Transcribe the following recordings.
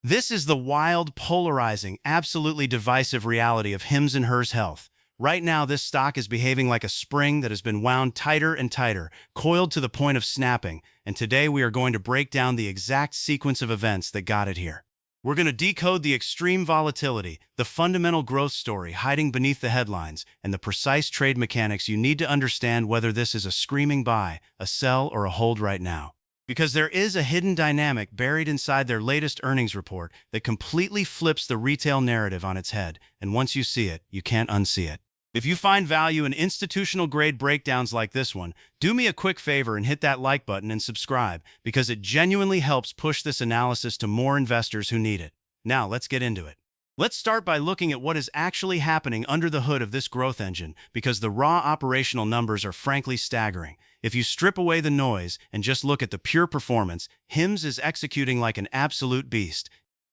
This is the wild, polarizing, absolutely divisive reality of HIMS and HERS Health. Right now, this stock is behaving like a spring that has been wound tighter and tighter, coiled to the point of snapping, and today we are going to break down the exact sequence of events that got it here. We're going to decode the extreme volatility, the fundamental growth story hiding beneath the headlines, and the precise trade mechanics you need to understand whether this is a screaming buy, a sell, or a hold right now. Because there is a hidden dynamic buried inside their latest earnings report that completely flips the retail narrative on its head, and once you see it, you can't unsee it. If you find value in institutional-grade breakdowns like this one, do me a quick favor and hit that like button and subscribe, because it genuinely helps push this analysis to more investors who need it. Now, let's get into it. Let's start by looking at what is actually happening under the hood of this growth engine, because the raw operational numbers are frankly staggering. If you strip away the noise and just look at the pure performance, HIMS is executing like an absolute beast.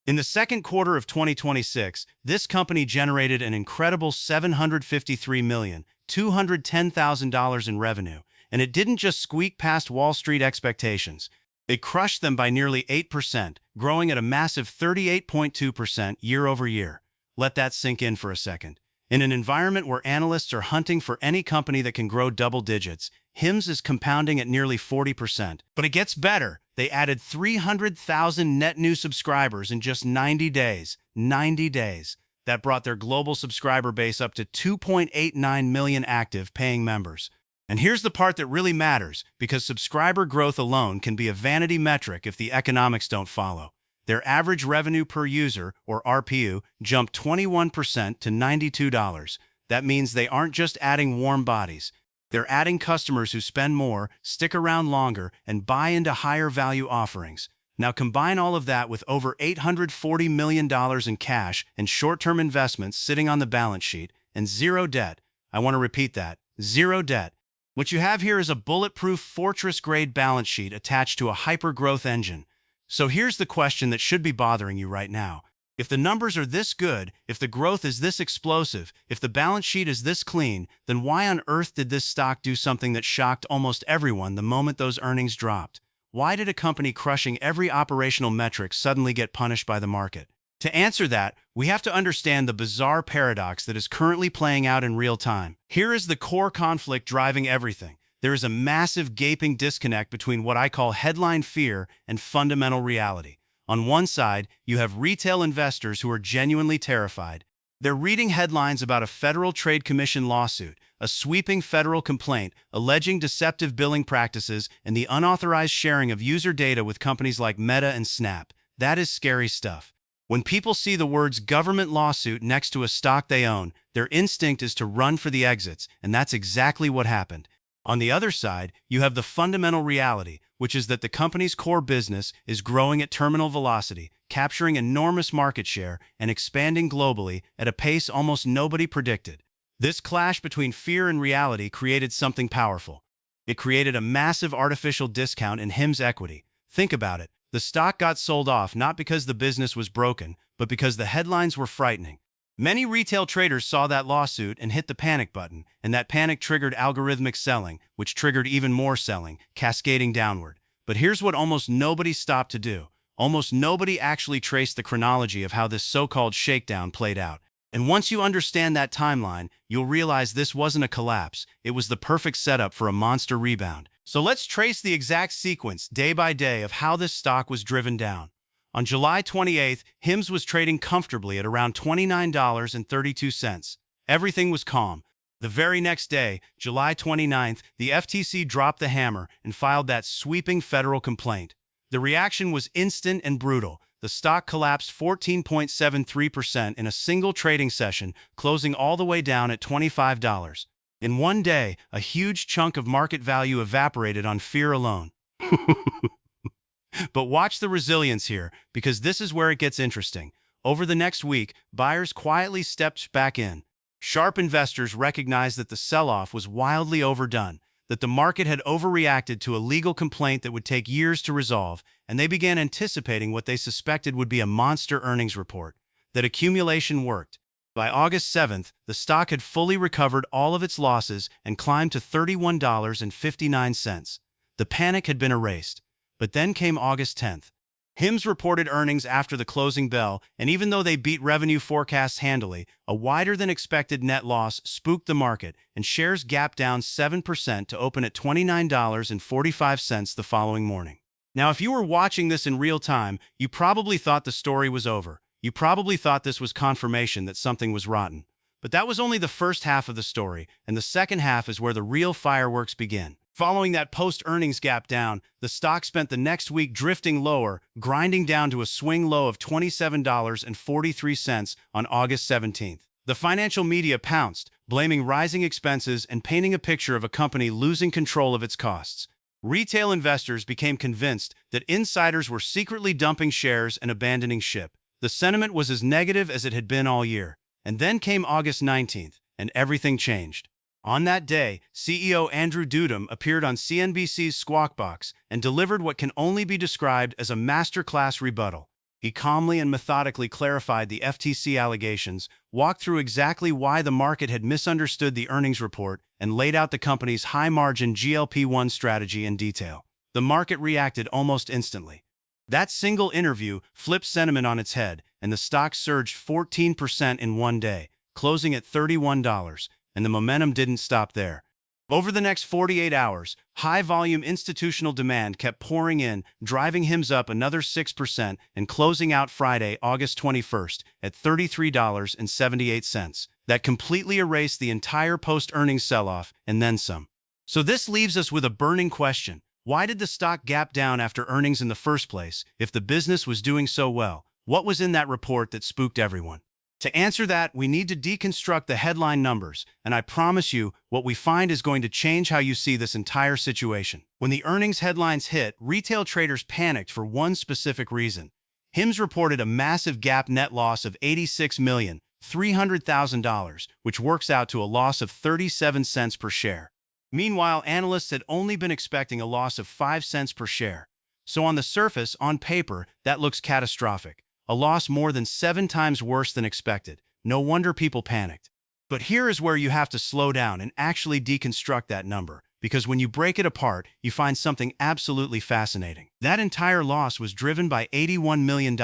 In the second quarter of 2026, this company generated an incredible $753,210,000 in revenue, and it didn't just squeak past Wall Street expectations. It crushed them by nearly 8%, growing at a massive 38.2% year over year. Let that sink in for a second. In an environment where analysts are hunting for any company that can grow double digits, HIMS is compounding at nearly 40%. But it gets better. They added 300,000 net new subscribers in just 90 days. 90 days. That brought their global subscriber base up to 2.89 million active paying members. And here's the part that really matters, because subscriber growth alone can be a vanity metric if the economics don't follow. Their average revenue per user, or RPU, jumped 21% to $92. That means they aren't just adding warm bodies. They're adding customers who spend more, stick around longer, and buy into higher value offerings. Now combine all of that with over $840 million in cash and short-term investments sitting on the balance sheet, and zero debt. I want to repeat that, zero debt. What you have here is a bulletproof fortress-grade balance sheet attached to a hyper-growth engine. So here's the question that should be bothering you right now. If the numbers are this good, if the growth is this explosive, if the balance sheet is this clean, then why on earth did this stock do something that shocked almost everyone the moment those earnings dropped? Why did a company crushing every operational metric suddenly get punished by the market? To answer that, we have to understand the bizarre paradox that is currently playing out in real time. Here is the core conflict driving everything. There is a massive gaping disconnect between what I call headline fear and fundamental reality. On one side, you have retail investors who are genuinely terrified. They're reading headlines about a Federal Trade Commission lawsuit, a sweeping federal complaint alleging deceptive billing practices and the unauthorized sharing of user data with companies like Meta and Snap. That is scary stuff. When people see the words government lawsuit next to a stock they own, their instinct is to run for the exits, and that's exactly what happened. On the other side, you have the fundamental reality, which is that the company's core business is growing at terminal velocity, capturing enormous market share, and expanding globally at a pace almost nobody predicted. This clash between fear and reality created something powerful. It created a massive artificial discount in HIMS equity. Think about it. The stock got sold off not because the business was broken, but because the headlines were frightening. Many retail traders saw that lawsuit and hit the panic button, and that panic triggered algorithmic selling, which triggered even more selling, cascading downward. But here's what almost nobody stopped to do. Almost nobody actually traced the chronology of how this so-called shakedown played out. And once you understand that timeline, you'll realize this wasn't a collapse. It was the perfect setup for a monster rebound. So let's trace the exact sequence, day by day, of how this stock was driven down. On July 28th, HIMS was trading comfortably at around $29.32. Everything was calm. The very next day, July 29th, the FTC dropped the hammer and filed that sweeping federal complaint. The reaction was instant and brutal. The stock collapsed 14.73% in a single trading session, closing all the way down at $25. In one day, a huge chunk of market value evaporated on fear alone. But watch the resilience here, because this is where it gets interesting. Over the next week, buyers quietly stepped back in. Sharp investors recognized that the sell-off was wildly overdone, that the market had overreacted to a legal complaint that would take years to resolve, and they began anticipating what they suspected would be a monster earnings report. That accumulation worked. By August 7th, the stock had fully recovered all of its losses and climbed to $31.59. The panic had been erased. But then came August 10th. HIMS reported earnings after the closing bell, and even though they beat revenue forecasts handily, a wider-than-expected net loss spooked the market, and shares gapped down 7% to open at $29.45 the following morning. Now, if you were watching this in real time, you probably thought the story was over. You probably thought this was confirmation that something was rotten. But that was only the first half of the story, and the second half is where the real fireworks begin. Following that post-earnings gap down, the stock spent the next week drifting lower, grinding down to a swing low of $27.43 on August 17th. The financial media pounced, blaming rising expenses and painting a picture of a company losing control of its costs. Retail investors became convinced that insiders were secretly dumping shares and abandoning ship. The sentiment was as negative as it had been all year. And then came August 19th, and everything changed. On that day, CEO Andrew Dudum appeared on CNBC's Squawk Box and delivered what can only be described as a masterclass rebuttal. He calmly and methodically clarified the FTC allegations, walked through exactly why the market had misunderstood the earnings report, and laid out the company's high-margin GLP-1 strategy in detail. The market reacted almost instantly. That single interview flipped sentiment on its head, and the stock surged 14% in one day, closing at $31, and the momentum didn't stop there. Over the next 48 hours, high-volume institutional demand kept pouring in, driving HIMS up another 6% and closing out Friday, August 21st, at $33.78. That completely erased the entire post-earnings sell-off and then some. So this leaves us with a burning question. Why did the stock gap down after earnings in the first place, if the business was doing so well? What was in that report that spooked everyone? To answer that, we need to deconstruct the headline numbers, and I promise you, what we find is going to change how you see this entire situation. When the earnings headlines hit, retail traders panicked for one specific reason. HIMS reported a massive GAAP net loss of $86,300,000, which works out to a loss of 37 cents per share. Meanwhile, analysts had only been expecting a loss of 5 cents per share. So on the surface, on paper, that looks catastrophic. A loss more than 7 times worse than expected. No wonder people panicked. But here is where you have to slow down and actually deconstruct that number, because when you break it apart, you find something absolutely fascinating. That entire loss was driven by $81 million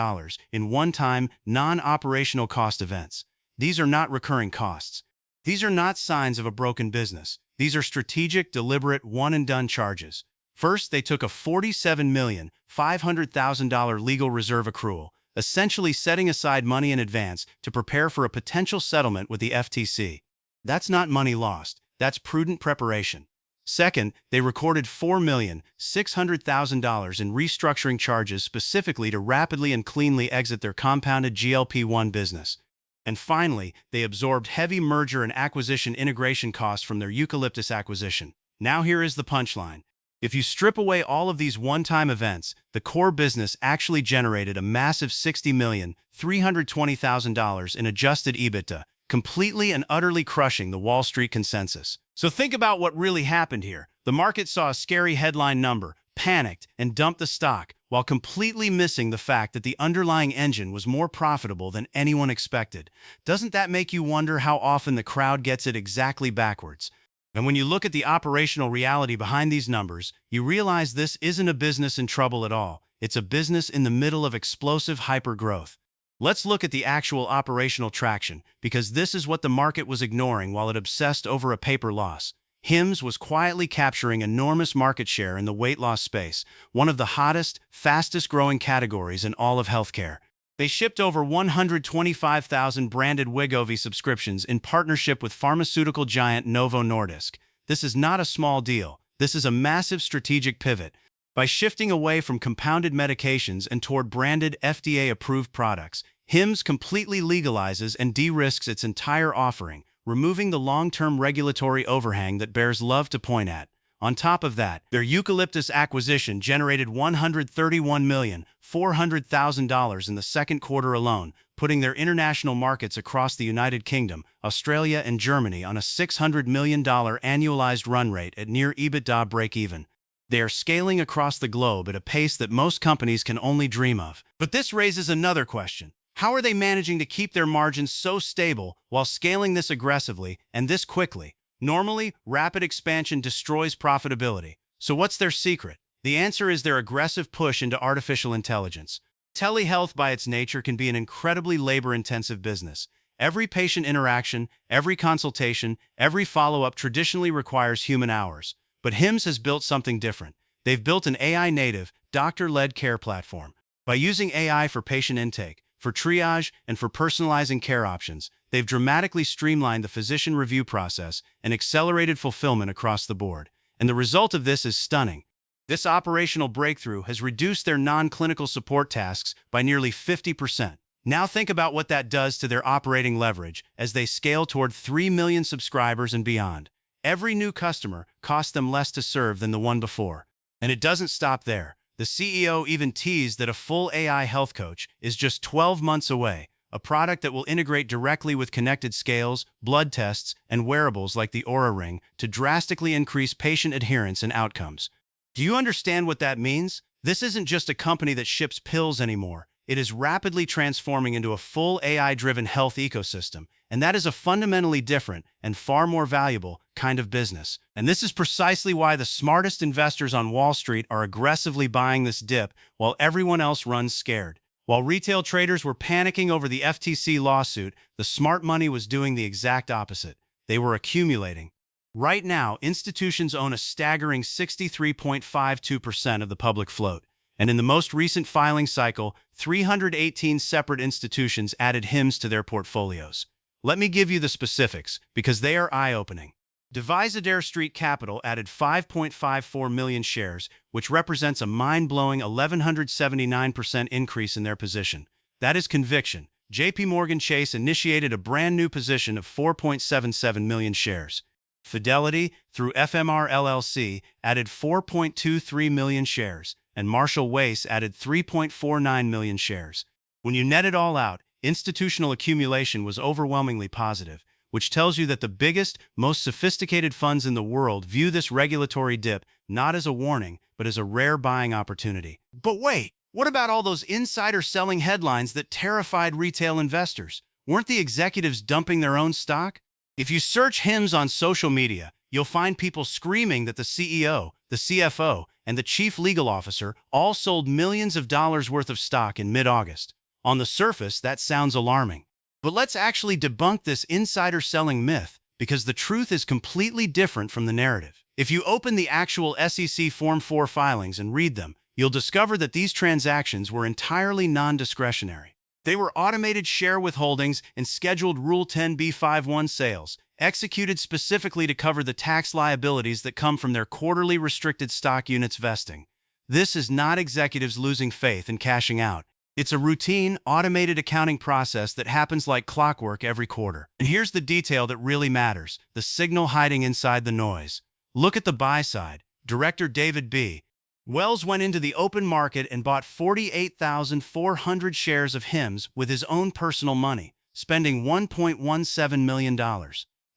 in one-time, non-operational cost events. These are not recurring costs. These are not signs of a broken business. These are strategic, deliberate, one-and-done charges. First, they took a $47,500,000 legal reserve accrual, essentially setting aside money in advance to prepare for a potential settlement with the FTC. That's not money lost. That's prudent preparation. Second, they recorded $4,600,000 in restructuring charges specifically to rapidly and cleanly exit their compounded GLP-1 business. And finally, they absorbed heavy merger and acquisition integration costs from their eucalyptus acquisition. Now here is the punchline. If you strip away all of these one-time events, the core business actually generated a massive $60,320,000 in Adjusted EBITDA, completely and utterly crushing the Wall Street consensus. So think about what really happened here. The market saw a scary headline number, panicked, and dumped the stock, while completely missing the fact that the underlying engine was more profitable than anyone expected. Doesn't that make you wonder how often the crowd gets it exactly backwards? And when you look at the operational reality behind these numbers, you realize this isn't a business in trouble at all. It's a business in the middle of explosive hyper-growth. Let's look at the actual operational traction, because this is what the market was ignoring while it obsessed over a paper loss. HIMS was quietly capturing enormous market share in the weight loss space, one of the hottest, fastest-growing categories in all of healthcare. They shipped over 125,000 branded Wegovy subscriptions in partnership with pharmaceutical giant Novo Nordisk. This is not a small deal. This is a massive strategic pivot. By shifting away from compounded medications and toward branded FDA-approved products, HIMS completely legalizes and de-risks its entire offering, removing the long-term regulatory overhang that bears love to point at. On top of that, their eucalyptus acquisition generated $131,400,000 in the second quarter alone, putting their international markets across the United Kingdom, Australia, and Germany on a $600 million annualized run rate at near EBITDA break-even. They are scaling across the globe at a pace that most companies can only dream of. But this raises another question. How are they managing to keep their margins so stable while scaling this aggressively and this quickly? Normally, rapid expansion destroys profitability. So what's their secret? The answer is their aggressive push into artificial intelligence. Telehealth by its nature can be an incredibly labor-intensive business. Every patient interaction, every consultation, every follow-up traditionally requires human hours. But HIMS has built something different. They've built an AI-native, doctor-led care platform. By using AI for patient intake, for triage, and for personalizing care options, they've dramatically streamlined the physician review process and accelerated fulfillment across the board. And the result of this is stunning. This operational breakthrough has reduced their non-clinical support tasks by nearly 50%. Now think about what that does to their operating leverage as they scale toward 3 million subscribers and beyond. Every new customer costs them less to serve than the one before. And it doesn't stop there. The CEO even teased that a full AI health coach is just 12 months away, a product that will integrate directly with connected scales, blood tests, and wearables like the Oura Ring to drastically increase patient adherence and outcomes. Do you understand what that means? This isn't just a company that ships pills anymore. It is rapidly transforming into a full AI-driven health ecosystem, and that is a fundamentally different and far more valuable kind of business. And this is precisely why the smartest investors on Wall Street are aggressively buying this dip while everyone else runs scared. While retail traders were panicking over the FTC lawsuit, the smart money was doing the exact opposite. They were accumulating. Right now, institutions own a staggering 63.52% of the public float. And in the most recent filing cycle, 318 separate institutions added HIMS to their portfolios. Let me give you the specifics, because they are eye-opening. Divisadere Street Capital added 5.54 million shares, which represents a mind-blowing 1,179% increase in their position. That is conviction. JP Morgan Chase initiated a brand new position of 4.77 million shares. Fidelity, through FMR LLC, added 4.23 million shares, and Marshall Wace added 3.49 million shares. When you net it all out, institutional accumulation was overwhelmingly positive, which tells you that the biggest, most sophisticated funds in the world view this regulatory dip not as a warning, but as a rare buying opportunity. But wait, what about all those insider selling headlines that terrified retail investors? Weren't the executives dumping their own stock? If you search HIMS on social media, you'll find people screaming that the CEO, the CFO, and the chief legal officer all sold millions of dollars worth of stock in mid-August. On the surface, that sounds alarming. But let's actually debunk this insider selling myth, because the truth is completely different from the narrative. If you open the actual SEC Form 4 filings and read them, you'll discover that these transactions were entirely non-discretionary. They were automated share withholdings and scheduled Rule 10b5-1 sales, executed specifically to cover the tax liabilities that come from their quarterly restricted stock units vesting. This is not executives losing faith and cashing out. It's a routine, automated accounting process that happens like clockwork every quarter. And here's the detail that really matters, the signal hiding inside the noise. Look at the buy side. Director David B. Wells went into the open market and bought 48,400 shares of HIMS with his own personal money, spending $1.17 million.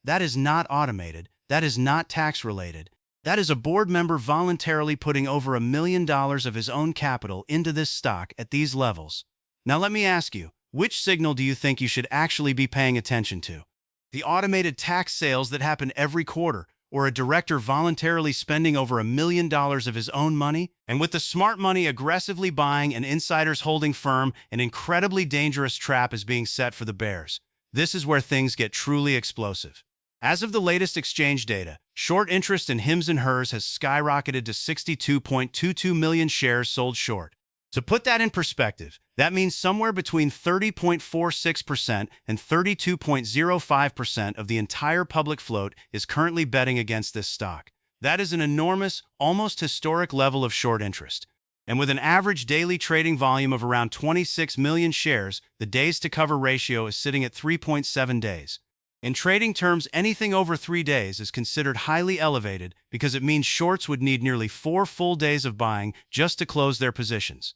That is not automated. That is not tax-related. That is a board member voluntarily putting over $1 million of his own capital into this stock at these levels. Now let me ask you, which signal do you think you should actually be paying attention to? The automated tax sales that happen every quarter, or a director voluntarily spending over $1 million of his own money? And with the smart money aggressively buying and insiders holding firm, an incredibly dangerous trap is being set for the bears. This is where things get truly explosive. As of the latest exchange data, short interest in HIMS and HERS has skyrocketed to 62.22 million shares sold short. To put that in perspective, that means somewhere between 30.46% and 32.05% of the entire public float is currently betting against this stock. That is an enormous, almost historic level of short interest. And with an average daily trading volume of around 26 million shares, the days to cover ratio is sitting at 3.7 days. In trading terms, anything over 3 days is considered highly elevated because it means shorts would need nearly 4 full days of buying just to close their positions.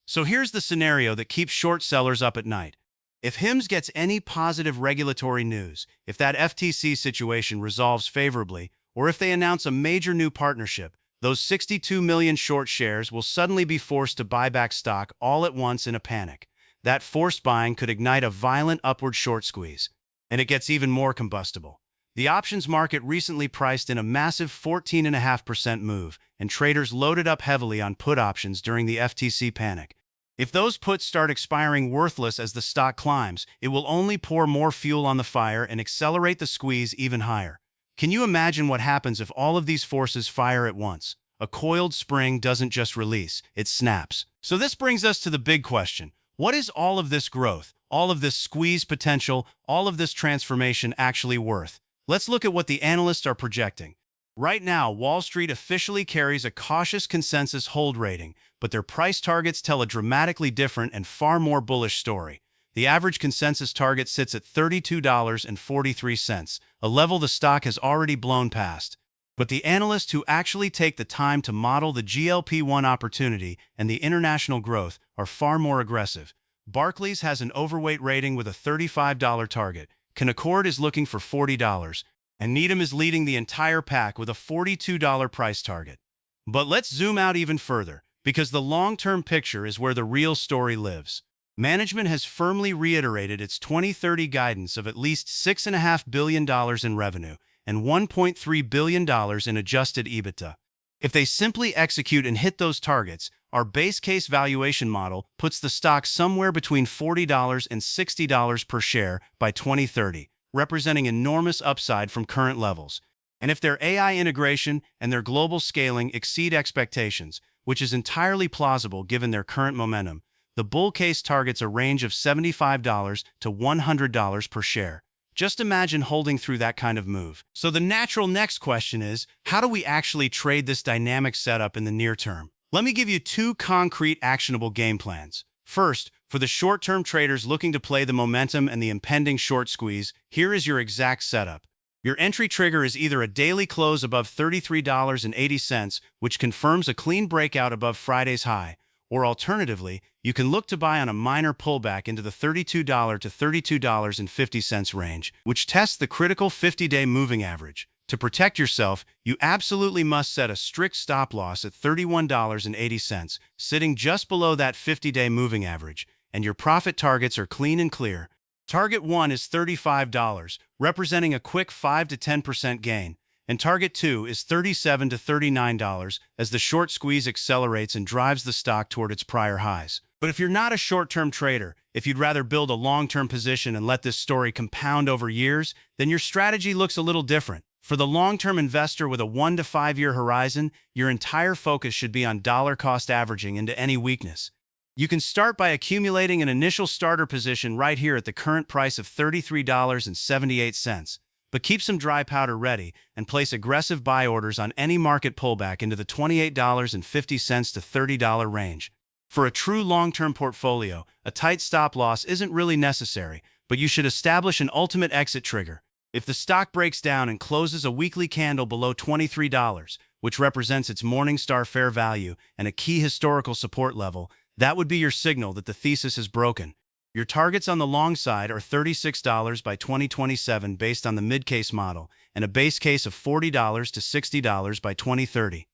So here's the scenario that keeps short sellers up at night. If HIMS gets any positive regulatory news, if that FTC situation resolves favorably, or if they announce a major new partnership, those 62 million short shares will suddenly be forced to buy back stock all at once in a panic. That forced buying could ignite a violent upward short squeeze. And it gets even more combustible. The options market recently priced in a massive 14.5% move, and traders loaded up heavily on put options during the FTC panic. If those puts start expiring worthless as the stock climbs, it will only pour more fuel on the fire and accelerate the squeeze even higher. Can you imagine what happens if all of these forces fire at once? A coiled spring doesn't just release, it snaps. So this brings us to the big question. What is all of this growth, all of this squeeze potential, all of this transformation actually worth? Let's look at what the analysts are projecting. Right now, Wall Street officially carries a cautious consensus hold rating, but their price targets tell a dramatically different and far more bullish story. The average consensus target sits at $32.43, a level the stock has already blown past. But the analysts who actually take the time to model the GLP-1 opportunity and the international growth are far more aggressive. Barclays has an overweight rating with a $35 target. Canaccord is looking for $40, and Needham is leading the entire pack with a $42 price target. But let's zoom out even further, because the long-term picture is where the real story lives. Management has firmly reiterated its 2030 guidance of at least $6.5 billion in revenue and $1.3 billion in Adjusted EBITDA. If they simply execute and hit those targets, our base case valuation model puts the stock somewhere between $40 and $60 per share by 2030, representing enormous upside from current levels. And if their AI integration and their global scaling exceed expectations, which is entirely plausible given their current momentum, the bull case targets a range of $75 to $100 per share. Just imagine holding through that kind of move. So the natural next question is, how do we actually trade this dynamic setup in the near term? Let me give you two concrete, actionable game plans. First, for the short-term traders looking to play the momentum and the impending short squeeze, here is your exact setup. Your entry trigger is either a daily close above $33.80, which confirms a clean breakout above Friday's high, or alternatively, you can look to buy on a minor pullback into the $32 to $32.50 range, which tests the critical 50-day moving average. To protect yourself, you absolutely must set a strict stop loss at $31.80, sitting just below that 50-day moving average, and your profit targets are clean and clear. Target 1 is $35, representing a quick 5 to 10% gain, and target 2 is $37 to $39 as the short squeeze accelerates and drives the stock toward its prior highs. But if you're not a short-term trader, if you'd rather build a long-term position and let this story compound over years, then your strategy looks a little different. For the long-term investor with a 1 to 5 year horizon, your entire focus should be on dollar cost averaging into any weakness. You can start by accumulating an initial starter position right here at the current price of $33.78. But keep some dry powder ready and place aggressive buy orders on any market pullback into the $28.50 to $30 range. For a true long-term portfolio, a tight stop loss isn't really necessary, but you should establish an ultimate exit trigger. If the stock breaks down and closes a weekly candle below $23, which represents its Morningstar fair value and a key historical support level, that would be your signal that the thesis is broken. Your targets on the long side are $36 by 2027 based on the mid-case model, and a base case of $40 to $60 by 2030.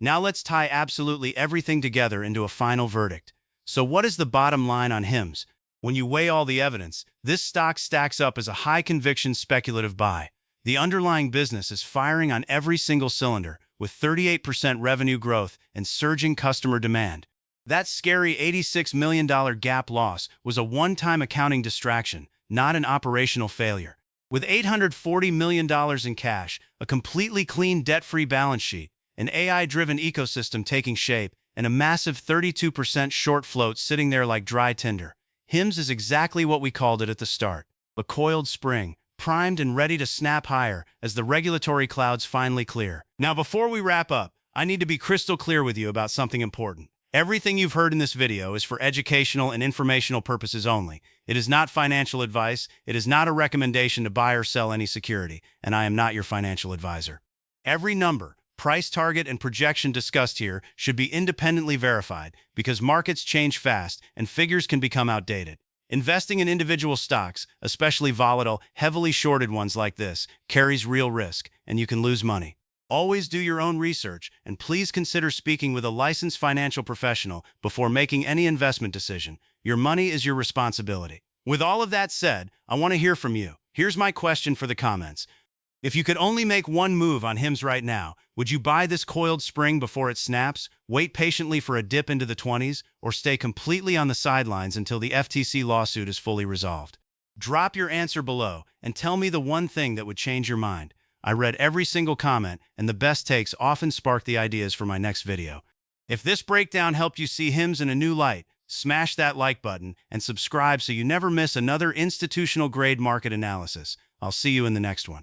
Now let's tie absolutely everything together into a final verdict. So what is the bottom line on HIMS? When you weigh all the evidence, this stock stacks up as a high-conviction speculative buy. The underlying business is firing on every single cylinder, with 38% revenue growth and surging customer demand. That scary $86 million GAAP loss was a one-time accounting distraction, not an operational failure. With $840 million in cash, a completely clean debt-free balance sheet, an AI-driven ecosystem taking shape, and a massive 32% short float sitting there like dry tinder, HIMS is exactly what we called it at the start. A coiled spring, primed and ready to snap higher as the regulatory clouds finally clear. Now before we wrap up, I need to be crystal clear with you about something important. Everything you've heard in this video is for educational and informational purposes only. It is not financial advice, it is not a recommendation to buy or sell any security, and I am not your financial advisor. Every number, price target, and projection discussed here should be independently verified because markets change fast and figures can become outdated. Investing in individual stocks, especially volatile, heavily shorted ones like this, carries real risk, and you can lose money. Always do your own research, and please consider speaking with a licensed financial professional before making any investment decision. Your money is your responsibility. With all of that said, I want to hear from you. Here's my question for the comments. If you could only make one move on HIMS right now, would you buy this coiled spring before it snaps, wait patiently for a dip into the 20s, or stay completely on the sidelines until the FTC lawsuit is fully resolved? Drop your answer below and tell me the one thing that would change your mind. I read every single comment, and the best takes often spark the ideas for my next video. If this breakdown helped you see HIMS in a new light, smash that like button and subscribe so you never miss another institutional grade market analysis. I'll see you in the next one.